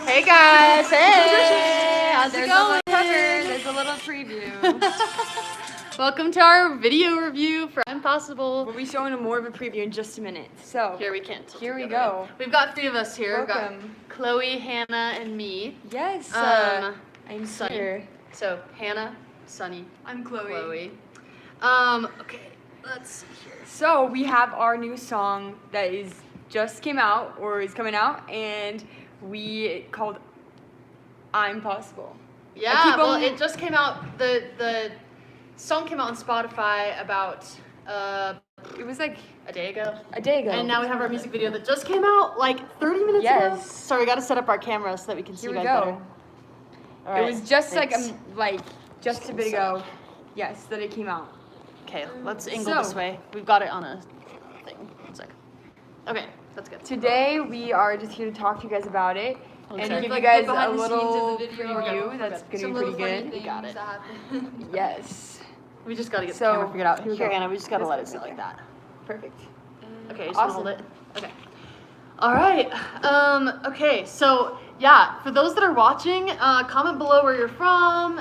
Hey guys, hey! How's it going? There's a little preview. Welcome to our video review for Impossible. We'll be showing more of a preview in just a minute. So Here we can't. Here we go. We've got three of us here. Welcome. We've got Chloe, Hannah, and me. Yes. I'm Sunny. here. So Hannah, Sunny, I'm Chloe. Okay, let's see here. So we have our new song that just came out or is coming out, and we called "I'm Possible." Yeah, well, it just came out. The song came out on Spotify about It was like a day ago. And now we have our music video that just came out like 30 minutes ago. Sorry, we got to set up our camera so that we can see Here you we guys go. better. All right, It was just thanks. just a bit ago. Yes, that it came out. Okay, let's angle this way. We've got it on a thing. One sec. Okay, that's good. Today we are just here to talk to you guys about it and Okay. give you Like, guys behind a the scenes little of the video. preview. That's gonna be pretty good. We got it. Yes. We just got to get the So, camera figured out. here we Here, go. Hannah, we just got to This let it goes sit right like there. that. Perfect. Okay, just Awesome. hold it. Okay. All right. Okay. So yeah, for those that are watching, comment below where you're from,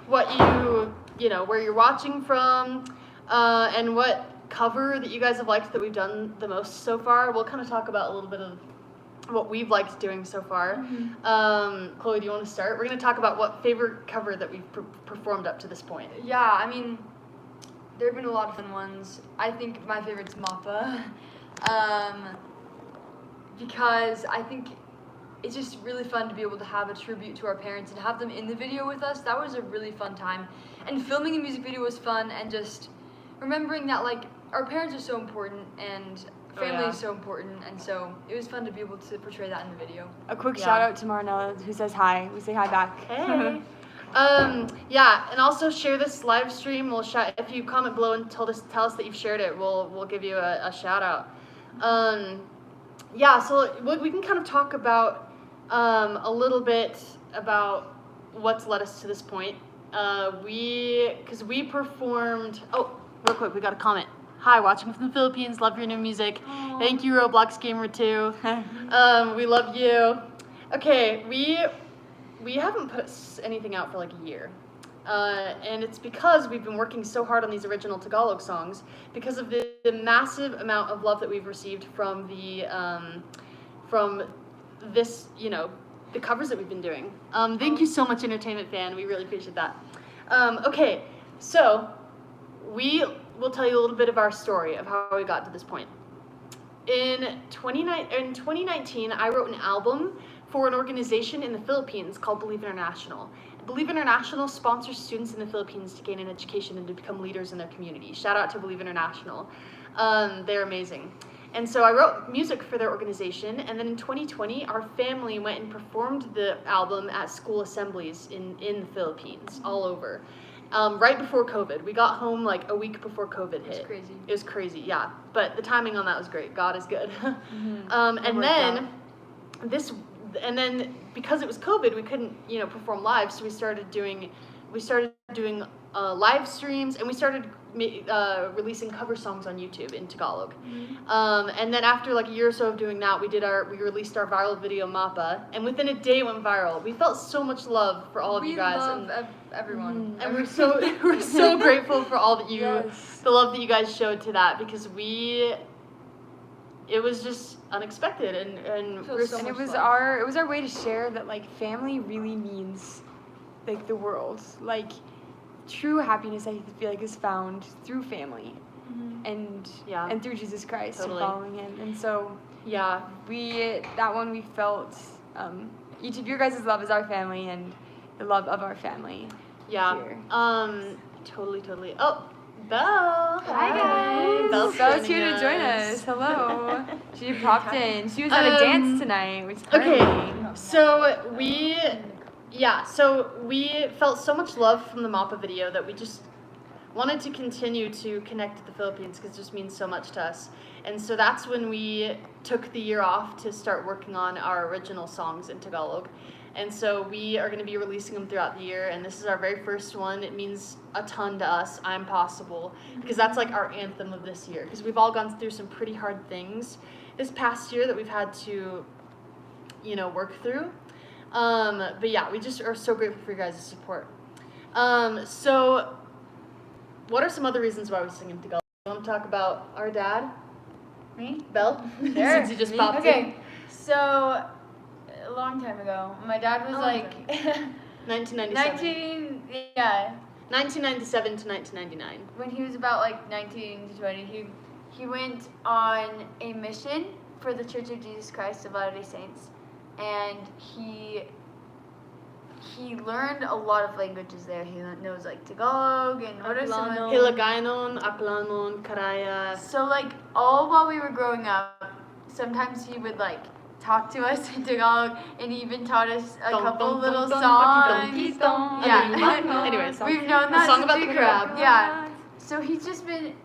what where you're watching from, and what cover that you guys have liked that we've done the most so far. We'll kind of talk about a little bit of what we've liked doing so far. Chloe, do you want to start? We're going to talk about what favorite cover that we've performed up to this point. Yeah, I mean, there have been a lot of fun ones. I think my favorite's Mappa, because I think it's just really fun to be able to have a tribute to our parents and have them in the video with us. That was a really fun time, and filming a music video was fun, and just remembering that like our parents are so important and family is so important, and so it was fun to be able to portray that in the video. A quick shout out to Marnella who says hi. We say hi back. Hey. Yeah, and also share this live stream. If you comment below and tell us that you've shared it, we'll give you a shout out. Yeah, so we can kind of talk about a little bit about what's led us to this point. Because we performed. Oh, real quick, we got a comment. Hi, watching from the Philippines. Love your new music. Aww. Thank you, Roblox Gamer 2. We love you. Okay, we haven't put anything out for like a year. And it's because we've been working so hard on these original Tagalog songs because of the massive amount of love that we've received from the covers that we've been doing. Thank you so much, Entertainment Fan. We really appreciate that. Okay, so we'll tell you a little bit of our story of how we got to this point. In 2019, I wrote an album for an organization in the Philippines called Believe International. Believe International sponsors students in the Philippines to gain an education and to become leaders in their community. Shout out to Believe International. They're amazing. And so I wrote music for their organization, and then in 2020, our family went and performed the album at school assemblies in the Philippines, all over. Right before COVID. We got home like a week before COVID hit. It's crazy. It was crazy, yeah. But the timing on that was great. God is good. And then because it was COVID, we couldn't, perform live. So we started doing live streams, and we started releasing cover songs on YouTube in Tagalog. And then after like a year or so of doing that, we released our viral video Mappa, and within a day it went viral. We felt so much love for all of you guys. We love everyone. And we're so grateful for all that the love that you guys showed to that, because it was just unexpected, and it was our way to share that like family really means like the world. Like true happiness, I feel like, is found through family, and through Jesus Christ and following Him. And so we felt each of your guys' love is our family, and the love of our family. Yeah. Here. Totally. Oh, Belle. Hi guys. Belle's here to join us. Hello. She popped in. She was at a dance tonight, which is great. Okay. So we felt so much love from the Mappa video that we just wanted to continue to connect to the Philippines, because it just means so much to us. And so that's when we took the year off to start working on our original songs in Tagalog. And so we are going to be releasing them throughout the year, and this is our very first one. It means a ton to us, I'm Possible, because that's like our anthem of this year, because we've all gone through some pretty hard things this past year that we've had to, work through. But yeah, we just are so grateful for your guys' support. So what are some other reasons why we sing in Tagalog? You want to talk about our dad? Me? Belle? Sure. Since you just Me? popped Okay. in. So a long time ago, my dad was A long like 1997. 1997 to 1999. when he was about like 19 to 20, he went on a mission for the Church of Jesus Christ of Latter-day Saints, and he learned a lot of languages there. He knows like Tagalog and what are some Aklano. Hiligaynon, Aklanon, Karaya. So like all while we were growing up, sometimes he would like talk to us in Tagalog, and he even taught us a couple little songs. Yeah. Anyways, We've known the that song since about we the grew up. crab. Yeah. So he's just been,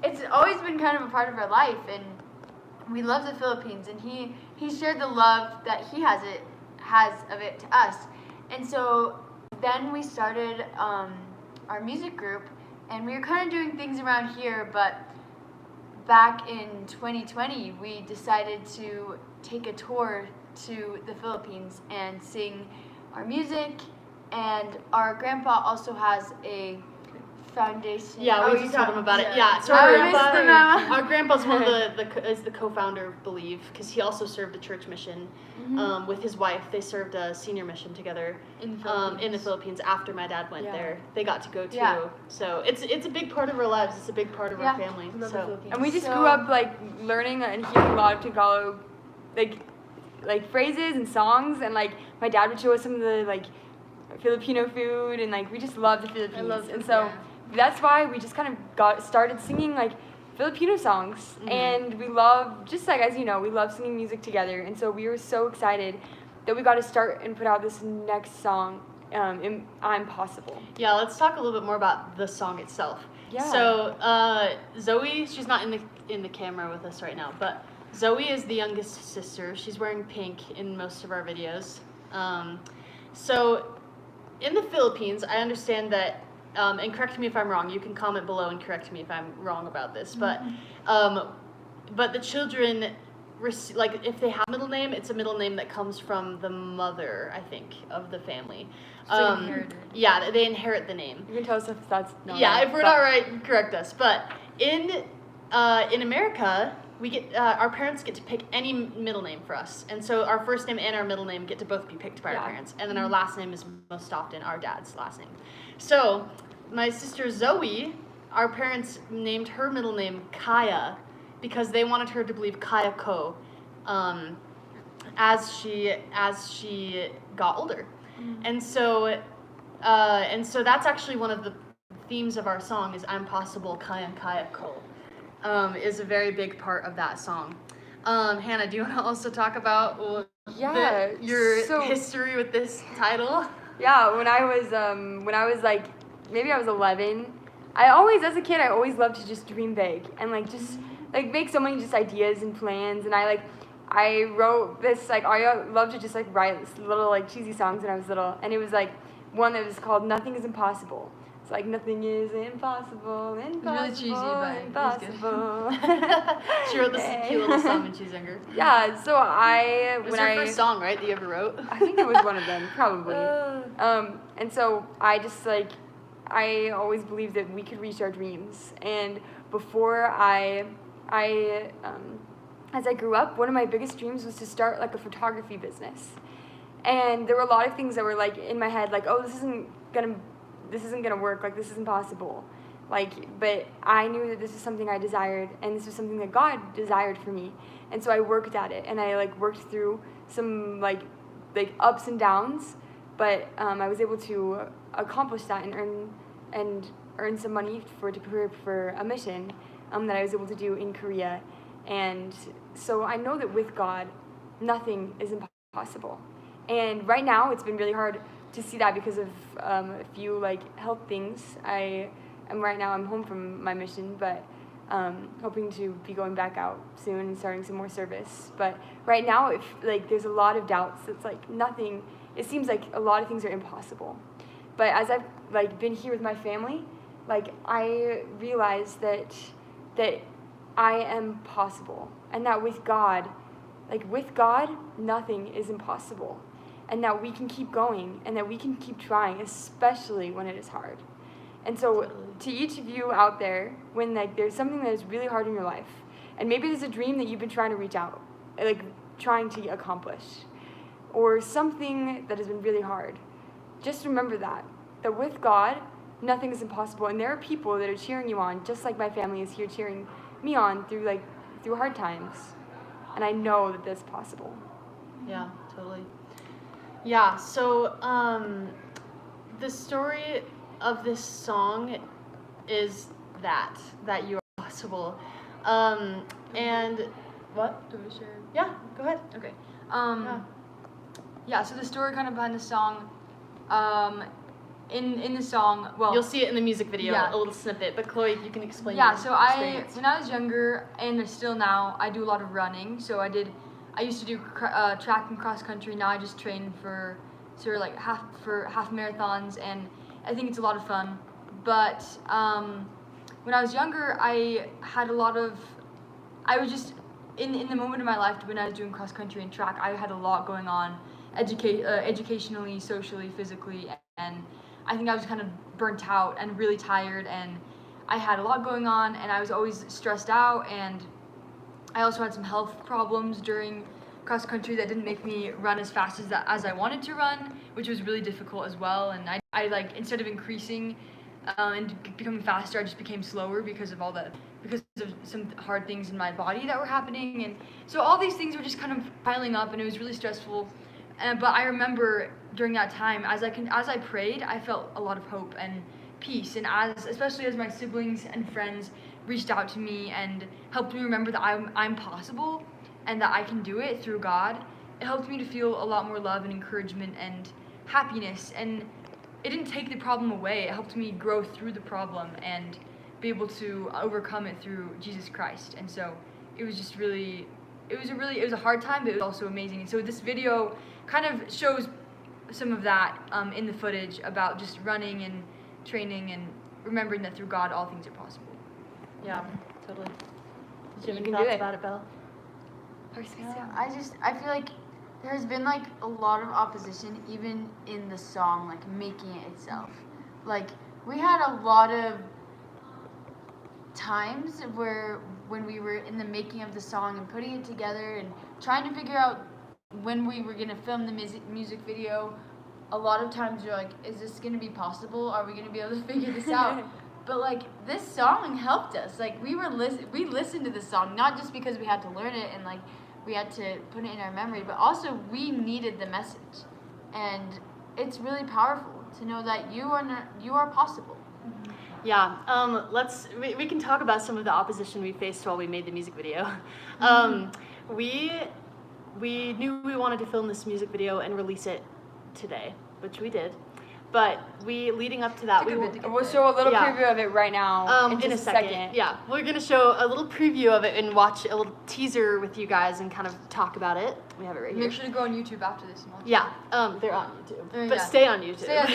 it's always been kind of a part of our life, and we love the Philippines, and he shared the love that he has of it to us. And so then we started our music group, and we were kind of doing things around here, but back in 2020, we decided to take a tour to the Philippines and sing our music. And our grandpa also has a foundation. Yeah, we you just told him about it. yeah. Yeah, so I our missed grandpa, the memo. our grandpa's one of is the co-founder, believe, because he also served a church mission with his wife. They served a senior mission together In the in the Philippines after my dad went Yeah. there. They got to go too. Yeah. So it's a big part of our lives. It's a big part of Yeah. our family. Love the So Philippines. And we just So- grew up like learning and hearing a lot of Tagalog, like phrases and songs, and like my dad would show us some of the like Filipino food, and like we just love the Philippines. love and food, so yeah. that's why we just kind of started singing like Filipino songs, and we love, just like as you know, we love singing music together, and so we were so excited that we got to start and put out this next song, I'm Possible. yeah, let's talk a little bit more about the song itself. Yeah. So Zoe, she's not in the camera with us right now, but Zoe is the youngest sister. She's wearing pink in most of our videos. So in the Philippines, I understand that, and correct me if I'm wrong. You can comment below and correct me if I'm wrong about this. But the children, like if they have a middle name, it's a middle name that comes from the mother, I think, of the family. So inherited. Yeah, they inherit the name. You can tell us if that's not Yeah, right, if we're but- not right, correct us. But in America, we get our parents get to pick any middle name for us, and so our first name and our middle name get to both be picked by Yeah. our parents, and then our last name is most often our dad's last name. So my sister Zoe, our parents named her middle name Kaya because they wanted her to believe Kaya Ko as she got older, and so that's actually one of the themes of our song is I'm Possible Kaya Kaya Ko. Is a very big part of that song. Hannah, do you want to also talk about Yeah, your so- history with this title? Yeah, when I was like, maybe I was 11, as a kid, I always loved to just dream big and like just like make so many just ideas and plans, and I wrote this, like, I loved to just like write this little like cheesy songs when I was little, and it was like one that was called Nothing is Impossible. It's like nothing is impossible, really cheesy, but it was good. impossible. She wrote this cute little song when she was younger. Yeah, so It was her first song, right, that you ever wrote? I think it was one of them, probably. And so I just like, I always believed that we could reach our dreams. And before as I grew up, one of my biggest dreams was to start like a photography business. And there were a lot of things that were like in my head, like, oh, this isn't gonna work, like this is impossible. Like, but I knew that this is something I desired, and this was something that God desired for me. And so I worked at it, and I like worked through some like ups and downs, but I was able to accomplish that and earn some money to prepare for a mission that I was able to do in Korea. And so I know that with God, nothing is impossible. And right now, it's been really hard to see that because of a few like health things. I'm home from my mission, but hoping to be going back out soon and starting some more service. But right now, if like there's a lot of doubts. It's like nothing. It seems like a lot of things are impossible. But as I've like been here with my family, like I realized that I am possible, and that with God, nothing is impossible. and that we can keep going and that we can keep trying, especially when it is hard. And so to each of you out there, when like there's something that is really hard in your life, and maybe there's a dream that you've been trying to reach out, like trying to accomplish, or something that has been really hard, just remember that with God, nothing is impossible. And there are people that are cheering you on, just like my family is here cheering me on through hard times. And I know that that's possible. Yeah, totally. Yeah, so the story of this song is that you are possible. And what? Do we share? Yeah, go ahead. Okay. Yeah. Yeah, so the story kind of behind the song, in the song, well, You'll see it in the music video, Yeah. a little snippet. But Chloe, if you can explain. yeah, your so experience. when I was younger, and still now, I do a lot of running. So I used to do track and cross country. Now I just train for sort of like half marathons, and I think it's a lot of fun. But when I was younger, I was just in the moment of my life when I was doing cross country and track. I had a lot going on, educationally, socially, physically, and I think I was kind of burnt out and really tired, and I had a lot going on, and I was always stressed out, and I also had some health problems during cross country that didn't make me run as fast as I wanted to run, which was really difficult as well. And I like, instead of increasing and becoming faster, I just became slower because of some hard things in my body that were happening. And so all these things were just kind of piling up, and it was really stressful. But I remember during that time, as I prayed, I felt a lot of hope and peace. And especially as my siblings and friends reached out to me and helped me remember that I'm possible and that I can do it through God, it helped me to feel a lot more love and encouragement and happiness. And it didn't take the problem away. It helped me grow through the problem and be able to overcome it through Jesus Christ. And so it was just really, it was a hard time, but it was also amazing. And so this video kind of shows some of that in the footage about just running and training and remembering that through God all things are possible. Yeah, totally. Did you have You any can do thoughts it. about it, Belle? I feel like there has been like a lot of opposition even in the song, like making it itself. Like we had a lot of times when we were in the making of the song and putting it together and trying to figure out when we were gonna film the music video. A lot of times you're like, is this gonna be possible? Are we gonna be able to figure this out? But like this song helped us. Like we listened to this song not just because we had to learn it and like we had to put it in our memory, but also we needed the message. And it's really powerful to know that you are possible. Yeah, we can talk about some of the opposition we faced while we made the music video. We knew we wanted to film this music video and release it today, which we did. But leading up to that, We'll show a little Yeah. preview of it right now in a just second. Yeah, we're gonna show a little preview of it and watch a little teaser with you guys and kind of talk about it. We have it right here. Make sure to go on YouTube after this and watch it. Yeah, they're on YouTube, but Yeah. stay on YouTube. Stay on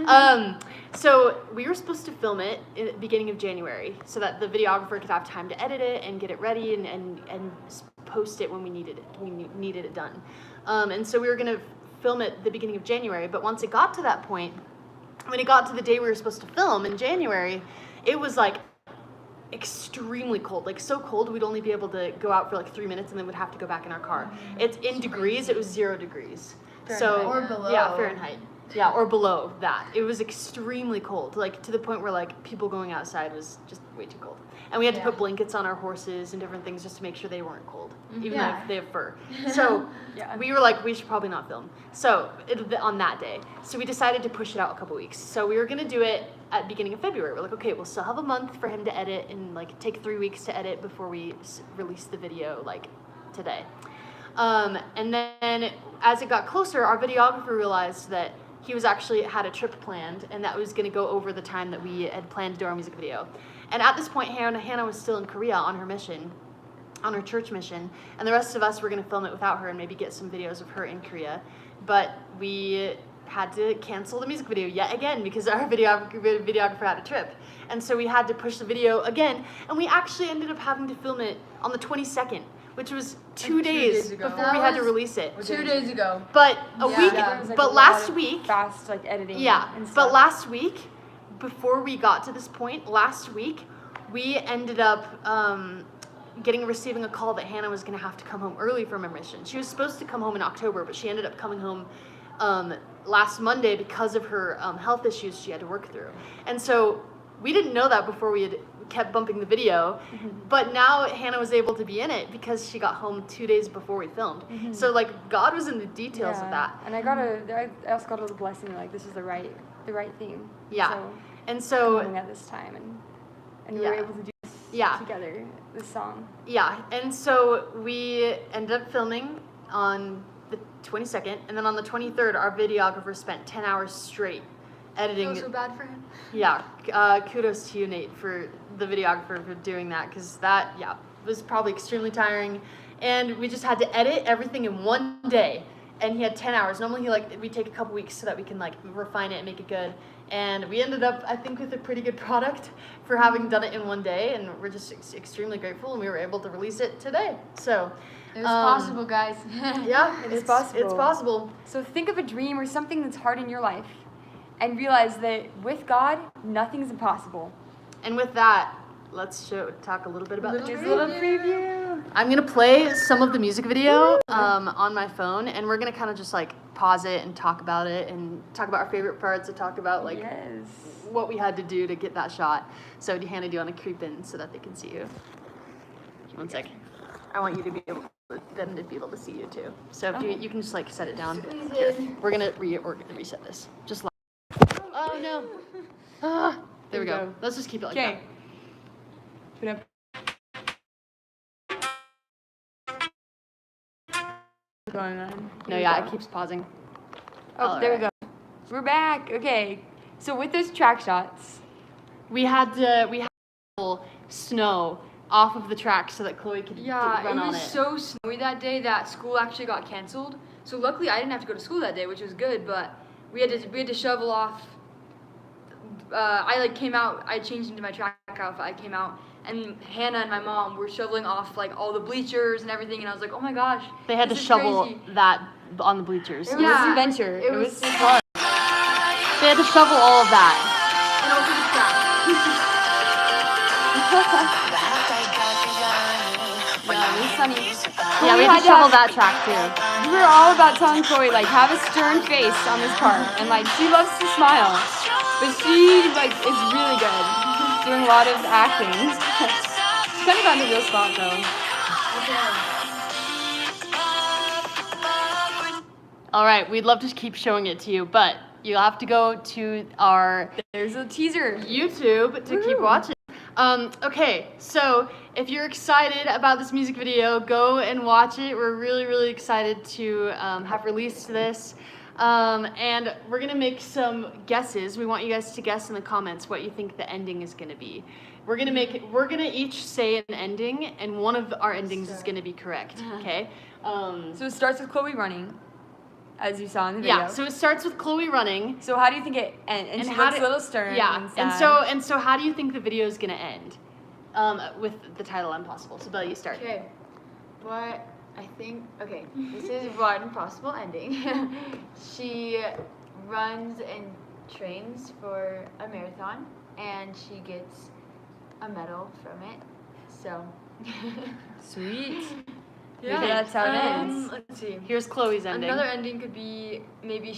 YouTube. So we were supposed to film it in the beginning of January so that the videographer could have time to edit it and get it ready and post it when we needed it done. And so we were gonna film it the beginning of January, but once it got to that point, when it got to the day we were supposed to film in January, it was like extremely cold, like so cold we'd only be able to go out for like 3 minutes and then we'd have to go back in our car. It's in degrees, it was 0 degrees. So Or below. Yeah, Fahrenheit. Yeah, or below that. It was extremely cold, like to the point where like people going outside was just way too cold. And we had to put blankets on our horses and different things just to make sure they weren't cold, even though they have fur. So we were like, we should probably not film. So on that day, so we decided to push it out a couple weeks. So we were gonna do it at the beginning of February. We're like, okay, we'll still have a month for him to edit and like take 3 weeks to edit before we release the video like today. And then as it got closer, our videographer realized that he was actually had a trip planned and that was going to go over the time that we had planned to do our music video. And at this point, Hannah was still in Korea on her mission, on her church mission, and the rest of us were going to film it without her and maybe get some videos of her in Korea. But we had to cancel the music video yet again because our videographer had a trip. And so we had to push the video again, and we actually ended up having to film it on the 22nd, which was Like 2 days ago. before That we had to was release it. 2 days ago. But a Yeah. week, Yeah. It was, like, but a lot last of week, fast like editing. yeah, And but stuff. last week, before we got to this point, last week, we ended up receiving a call that Hannah was going to have to come home early from her mission. She was supposed to come home in October, but she ended up coming home last Monday because of her health issues she had to work through. And so we didn't know that before we had kept bumping the video, but now Hannah was able to be in it because she got home 2 days before we filmed. So like God was in the details of that. And I also got a little blessing, like this is the right thing. Yeah. So, And so coming at this time, and we were Yeah. able to do this Yeah. together, this song. Yeah, and so we ended up filming on the 22nd, and then on the 23rd, our videographer spent 10 hours straight editing. Feel so bad for him. Yeah, kudos to you, Nate, for the videographer for doing that, because that, yeah, was probably extremely tiring, and we just had to edit everything in one day, and he had 10 hours. Normally, we take a couple weeks so that we can refine it and make it good, and we ended up, I think, with a pretty good product for having done it in one day, and we're just extremely grateful, and we were able to release it today. So It was possible, guys. yeah, It is it's possible. It's possible. So think of a dream or something that's hard in your life, and realize that with God, nothing's impossible. And with that, let's talk a little bit about the Just a trailer. little preview. I'm gonna play some of the music video on my phone, and we're gonna kind of just pause it and talk about it, and talk about our favorite parts, and talk about Yes. what we had to do to get that shot. So, Hannah, do you want to creep in so that they can see you? One sec. I want you to be able them to be able to see you too. So if you can just set it down. Here. We're gonna reset this. Just oh no. Ah, there we go. Let's just keep it like that. Okay. Put up. Going on. No, yeah, it keeps pausing. Oh, there we go. We're back. Okay. So with those track shots, We had snow off of the track so that Chloe could Yeah, run it on was it. so snowy that day that school actually got canceled. So luckily I didn't have to go to school that day, which was good. But we had to shovel off. I came out. I changed into my track outfit. I came out, and Hannah and my mom were shoveling off all the bleachers and everything. And I was like, oh my gosh, They had to this is shovel crazy. that on the bleachers. it was Yeah. an adventure. It It was was so fun. They had to shovel all of that. And also the track. Yeah, it was sunny. Yeah, we had to shovel that track too. We were all about telling Chloe, have a stern face on this part. And, she loves to smile. But she, is really good. Doing a lot of acting. She's kind of gotten a real spot, though. All right, we'd love to keep showing it to you, but you'll have to go to our There's a teaser. YouTube to keep Woo. watching. Okay, so if you're excited about this music video, go and watch it. We're really, really excited to have released this. And we're gonna make some guesses. We want you guys to guess in the comments what you think the ending is gonna be. We're gonna each say an ending, and one of our endings is gonna be correct. Okay. So it starts with Chloe running, as you saw in the video. Yeah. So it starts with Chloe running. So how do you think it ends? And she how looks do- a little stern. Yeah. And sad. So how do you think the video is gonna end? With the title Impossible. So Bella, you start. Okay. What I think, okay, this is one possible ending. She runs and trains for a marathon, and she gets a medal from it. So, Sweet. Yeah, Maybe that's how it ends. Let's see. Here's Chloe's ending. Another ending could be maybe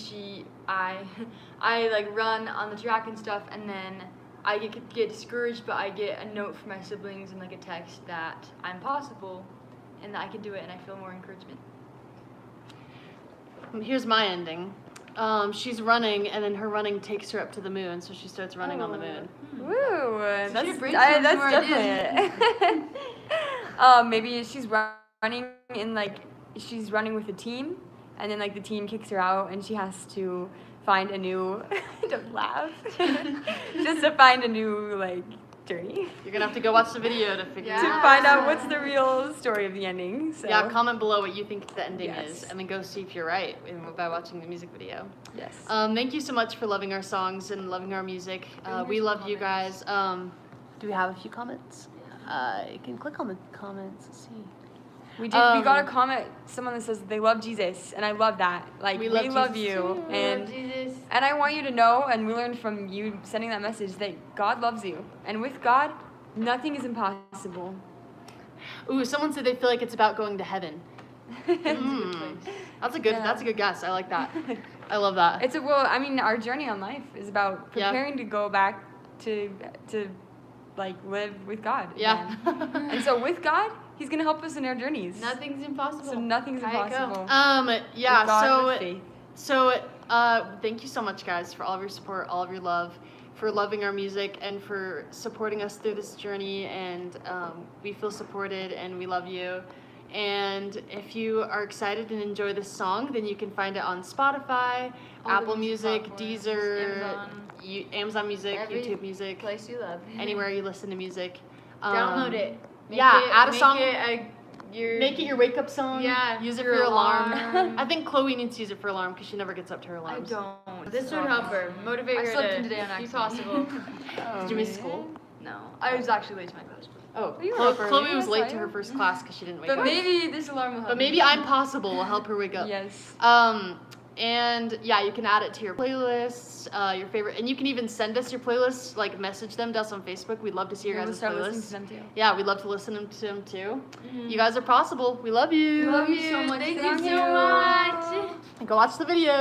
I run on the track and stuff, and then I get discouraged, but I get a note from my siblings and a text that I'm possible, and that I can do it, and I feel more encouragement. Here's my ending. She's running, and then her running takes her up to the moon, so she starts running on the moon. Woo! That's, should've brainstormed that's more definitely it. Maybe she's running in she's running with a team, and then the team kicks her out, and she has to find a new. Don't laugh. Just to find a new journey. You're gonna have to go watch the video to figure To it out. find out what's the real story of the ending. So. Yeah, comment below what you think the ending Yes. is, and then go see if you're right by watching the music video. Yes. Thank you so much for loving our songs and loving our music. We love you guys. Do we have a few comments? You can click on the comments. Let's see. We got a comment, someone that says they love Jesus, and I love that. Like, we love Jesus you. too. And Jesus. and I want you to know, and we learned from you sending that message, that God loves you. And with God, nothing is impossible. Ooh, someone said they feel like it's about going to heaven. That's a good guess. I like that. I love that. Our journey on life is about preparing to go back to like live with God. Yeah. again. And so with God, He's gonna help us in our journeys. Nothing's impossible. So nothing's How you go. impossible. Yeah, With God, with faith. so thank you so much, guys, for all of your support, all of your love, for loving our music, and for supporting us through this journey. And we feel supported, and we love you. And if you are excited and enjoy this song, then you can find it on Spotify, All the Apple music Music, platforms, Deezer, Amazon. Amazon Music, Every YouTube Music, Place you love. anywhere you listen to music. Download it. Add a song. Make Make it your wake up song. Yeah, Use it your for your alarm. alarm. I think Chloe needs to use it for alarm because she never gets up to her I alarms. don't. This would help her. Motivate I her slept to in today on be accident. possible. Did you miss school? No, I was actually late to my class. Oh, You were up early, Chloe was I late saw to you. her first class because she didn't wake But up. maybe this alarm will help. But maybe I'm Possible will help her wake up. Yes. And yeah, you can add it to your playlists, your favorite, and you can even send us your playlists, like message them to us on Facebook. We'd love to see your We'll guys' start listening playlists. to them too. Yeah, we'd love to listen to them too. You guys are Possible. We love you. We love you so much. Thank Thank you you. so much. And go watch the video.